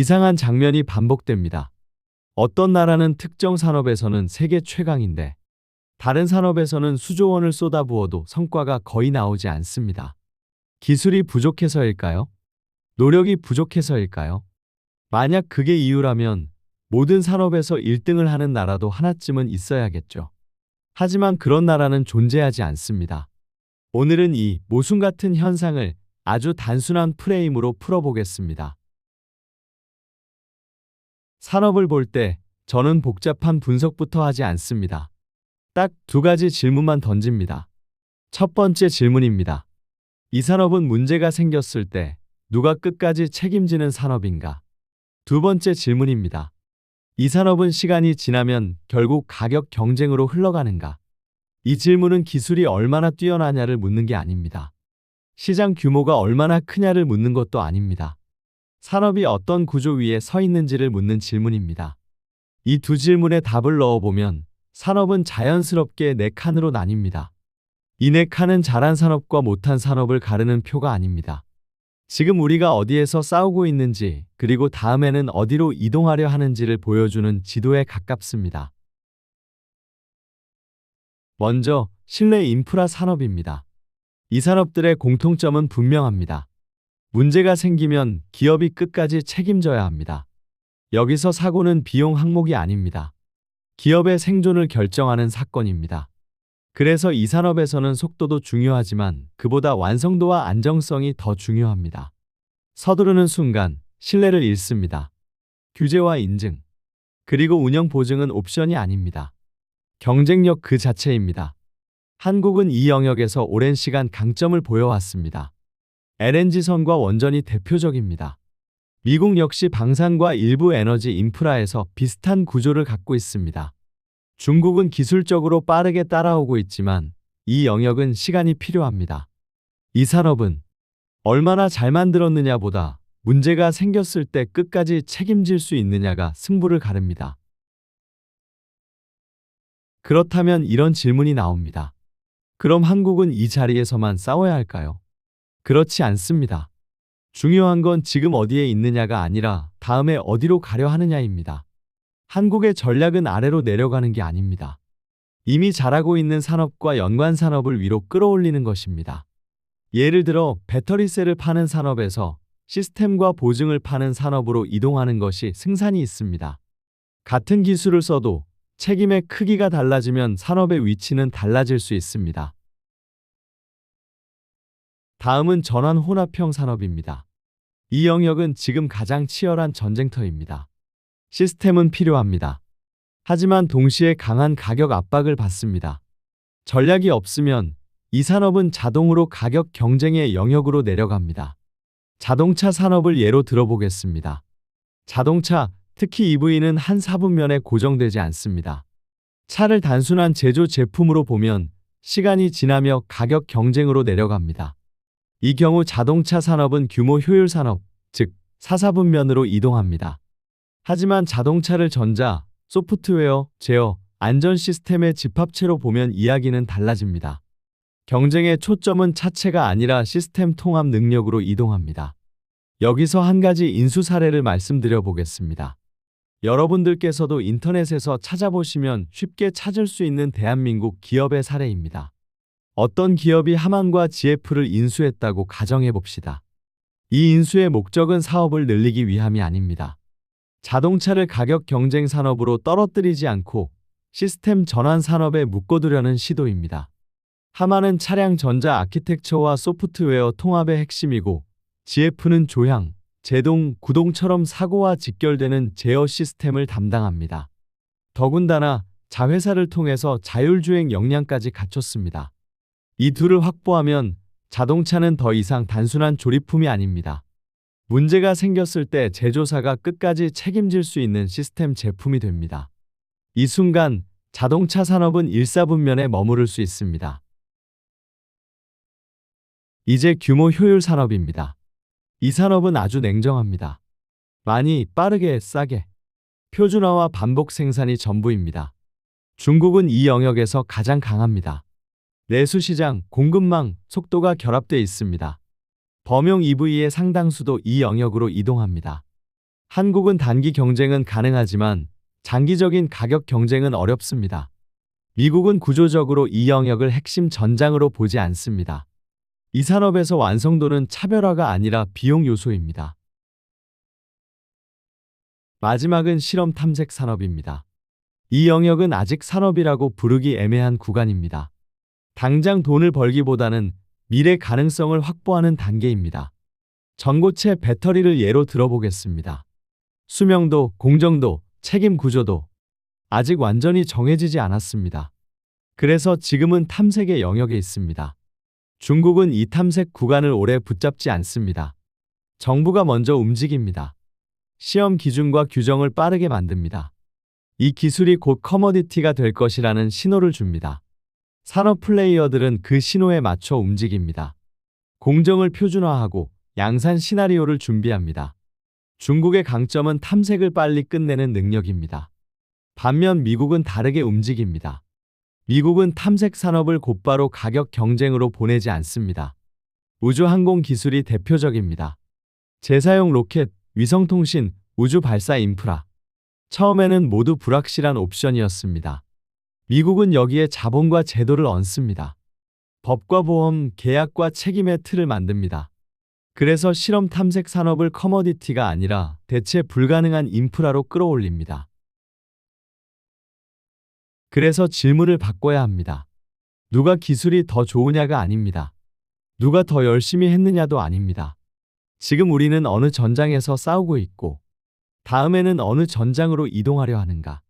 이상한 장면이 반복됩니다. 어떤 나라는 특정 산업에서는 세계 최강인데 다른 산업에서는 수조 원을 쏟아부어도 성과가 거의 나오지 않습니다. 기술이 부족해서일까요? 노력이 부족해서일까요? 만약 그게 이유라면 모든 산업에서 1등을 하는 나라도 하나쯤은 있어야겠죠. 하지만 그런 나라는 존재하지 않습니다. 오늘은 이 모순 같은 현상을 아주 단순한 프레임으로 풀어보겠습니다. 산업을 볼 때 저는 복잡한 분석부터 하지 않습니다. 딱 두 가지 질문만 던집니다. 첫 번째 질문입니다. 이 산업은 문제가 생겼을 때 누가 끝까지 책임지는 산업인가? 두 번째 질문입니다. 이 산업은 시간이 지나면 결국 가격 경쟁으로 흘러가는가? 이 질문은 기술이 얼마나 뛰어나냐를 묻는 게 아닙니다. 시장 규모가 얼마나 크냐를 묻는 것도 아닙니다. 산업이 어떤 구조 위에 서 있는지를 묻는 질문입니다. 이 두 질문에 답을 넣어보면 산업은 자연스럽게 네 칸으로 나뉩니다. 이 네 칸은 잘한 산업과 못한 산업을 가르는 표가 아닙니다. 지금 우리가 어디에서 싸우고 있는지, 그리고 다음에는 어디로 이동하려 하는지를 보여주는 지도에 가깝습니다. 먼저 실내 인프라 산업입니다. 이 산업들의 공통점은 분명합니다. 문제가 생기면 기업이 끝까지 책임져야 합니다. 여기서 사고는 비용 항목이 아닙니다. 기업의 생존을 결정하는 사건입니다. 그래서 이 산업에서는 속도도 중요하지만 그보다 완성도와 안정성이 더 중요합니다. 서두르는 순간 신뢰를 잃습니다. 규제와 인증, 그리고 운영 보증은 옵션이 아닙니다. 경쟁력 그 자체입니다. 한국은 이 영역에서 오랜 시간 강점을 보여왔습니다. LNG선과 원전이 대표적입니다. 미국 역시 방산과 일부 에너지 인프라에서 비슷한 구조를 갖고 있습니다. 중국은 기술적으로 빠르게 따라오고 있지만 이 영역은 시간이 필요합니다. 이 산업은 얼마나 잘 만들었느냐보다 문제가 생겼을 때 끝까지 책임질 수 있느냐가 승부를 가릅니다. 그렇다면 이런 질문이 나옵니다. 그럼 한국은 이 자리에서만 싸워야 할까요? 그렇지 않습니다. 중요한 건 지금 어디에 있느냐가 아니라 다음에 어디로 가려 하느냐입니다. 한국의 전략은 아래로 내려가는 게 아닙니다. 이미 잘하고 있는 산업과 연관 산업을 위로 끌어올리는 것입니다. 예를 들어 배터리셀을 파는 산업에서 시스템과 보증을 파는 산업으로 이동하는 것이 승산이 있습니다. 같은 기술을 써도 책임의 크기가 달라지면 산업의 위치는 달라질 수 있습니다. 다음은 전환 혼합형 산업입니다. 이 영역은 지금 가장 치열한 전쟁터입니다. 시스템은 필요합니다. 하지만 동시에 강한 가격 압박을 받습니다. 전략이 없으면 이 산업은 자동으로 가격 경쟁의 영역으로 내려갑니다. 자동차 산업을 예로 들어보겠습니다. 자동차, 특히 EV는 한 사분면에 고정되지 않습니다. 차를 단순한 제조 제품으로 보면 시간이 지나며 가격 경쟁으로 내려갑니다. 이 경우 자동차 산업은 규모 효율 산업, 즉 4사분면으로 이동합니다. 하지만 자동차를 전자, 소프트웨어, 제어, 안전 시스템의 집합체로 보면 이야기는 달라집니다. 경쟁의 초점은 차체가 아니라 시스템 통합 능력으로 이동합니다. 여기서 한 가지 인수 사례를 말씀드려 보겠습니다. 여러분들께서도 인터넷에서 찾아보시면 쉽게 찾을 수 있는 대한민국 기업의 사례입니다. 어떤 기업이 하만과 GF를 인수했다고 가정해 봅시다. 이 인수의 목적은 사업을 늘리기 위함이 아닙니다. 자동차를 가격 경쟁 산업으로 떨어뜨리지 않고 시스템 전환 산업에 묶어두려는 시도입니다. 하만은 차량 전자 아키텍처와 소프트웨어 통합의 핵심이고 GF는 조향, 제동, 구동처럼 사고와 직결되는 제어 시스템을 담당합니다. 더군다나 자회사를 통해서 자율주행 역량까지 갖췄습니다. 이 둘을 확보하면 자동차는 더 이상 단순한 조립품이 아닙니다. 문제가 생겼을 때 제조사가 끝까지 책임질 수 있는 시스템 제품이 됩니다. 이 순간 자동차 산업은 일사분면에 머무를 수 있습니다. 이제 규모 효율 산업입니다. 이 산업은 아주 냉정합니다. 많이, 빠르게, 싸게. 표준화와 반복 생산이 전부입니다. 중국은 이 영역에서 가장 강합니다. 내수시장, 공급망, 속도가 결합되어 있습니다. 범용 EV의 상당수도 이 영역으로 이동합니다. 한국은 단기 경쟁은 가능하지만 장기적인 가격 경쟁은 어렵습니다. 미국은 구조적으로 이 영역을 핵심 전장으로 보지 않습니다. 이 산업에서 완성도는 차별화가 아니라 비용 요소입니다. 마지막은 실험 탐색 산업입니다. 이 영역은 아직 산업이라고 부르기 애매한 구간입니다. 당장 돈을 벌기보다는 미래 가능성을 확보하는 단계입니다. 전고체 배터리를 예로 들어보겠습니다. 수명도, 공정도, 책임 구조도 아직 완전히 정해지지 않았습니다. 그래서 지금은 탐색의 영역에 있습니다. 중국은 이 탐색 구간을 오래 붙잡지 않습니다. 정부가 먼저 움직입니다. 시험 기준과 규정을 빠르게 만듭니다. 이 기술이 곧 커머디티가 될 것이라는 신호를 줍니다. 산업 플레이어들은 그 신호에 맞춰 움직입니다. 공정을 표준화하고 양산 시나리오를 준비합니다. 중국의 강점은 탐색을 빨리 끝내는 능력입니다. 반면 미국은 다르게 움직입니다. 미국은 탐색 산업을 곧바로 가격 경쟁으로 보내지 않습니다. 우주항공 기술이 대표적입니다. 재사용 로켓, 위성통신, 우주 발사 인프라. 처음에는 모두 불확실한 옵션이었습니다. 미국은 여기에 자본과 제도를 얹습니다. 법과 보험, 계약과 책임의 틀을 만듭니다. 그래서 실험 탐색 산업을 커머디티가 아니라 대체 불가능한 인프라로 끌어올립니다. 그래서 질문을 바꿔야 합니다. 누가 기술이 더 좋으냐가 아닙니다. 누가 더 열심히 했느냐도 아닙니다. 지금 우리는 어느 전장에서 싸우고 있고 다음에는 어느 전장으로 이동하려 하는가?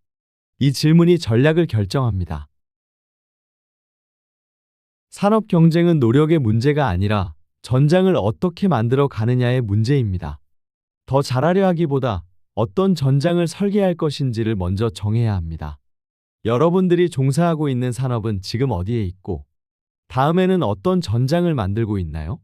이 질문이 전략을 결정합니다. 산업 경쟁은 노력의 문제가 아니라 전장을 어떻게 만들어 가느냐의 문제입니다. 더 잘하려 하기보다 어떤 전장을 설계할 것인지를 먼저 정해야 합니다. 여러분들이 종사하고 있는 산업은 지금 어디에 있고 다음에는 어떤 전장을 만들고 있나요?